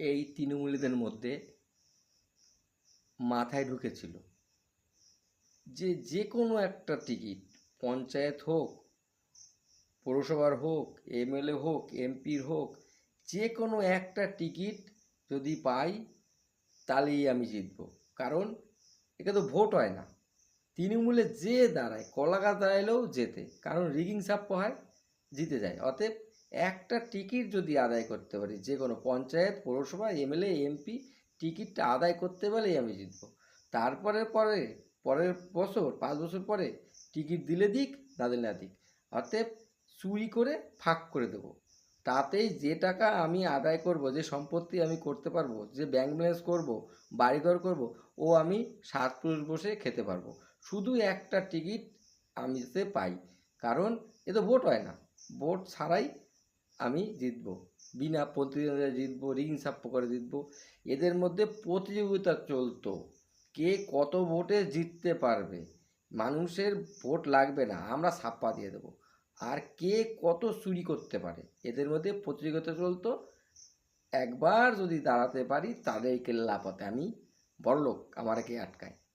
এই তৃণমূলীদের মধ্যে মাথায় ঢুকেছিল যে যে কোনো একটা টিকিট, পঞ্চায়েত হোক, পৌরসভার হোক, এমএলএ হোক, এমপির হোক, যে কোনো একটা টিকিট যদি পাই তাহলেই আমি জিতব। কারণ এটা তো ভোট হয় না, তৃণমূলে যে দাঁড়ায়, কলাগাছ দাঁড়াইলেও জেতে, কারণ রিগিং ছাপ্পা হয়, জিতে যায়। অতএব একটা টিকিট যদি আদায় করতে পারি, যে কোনো পঞ্চায়েত, পৌরসভা, এমএলএ, এমপি, টিকিটটা আদায় করতে পারলেই আমি জিতব। তারপরে পরের বছর, 5 বছর পরে টিকিট দিলে দিক, না দিলে না দিক, অতএব চুরি করে ফাঁক করে দেবো। তাতেই যে টাকা আমি আদায় করব, যে সম্পত্তি আমি করতে পারবো, যে ব্যাংক ব্যালেন্স করবো, বাড়িঘর করব, ও আমি 7 পুরুষ বসে খেতে পারবো। শুধু একটা টিকিট আমি যাতে পাই, কারণ এ তো ভোট হয় না, ভোট ছাড়াই আমি জিতবো, বিনা প্রতিদ্বন্দ্বিতায় জিতবো, রিং ছাপ্পা করে জিতবো। এদের মধ্যে প্রতিযোগিতা চলতো, কে কত ভোটে জিততে পারবে। মানুষের ভোট লাগবে না, আমরা ছাপ্পা দিয়ে দেবো। আর কে কত চুরি করতে পারে, এদের মধ্যে প্রতিযোগিতা চলতো। একবার যদি দাঁড়াতে পারি তাদের কেল্লা পথে আমি বড়লোক, আমার কে আটকায়।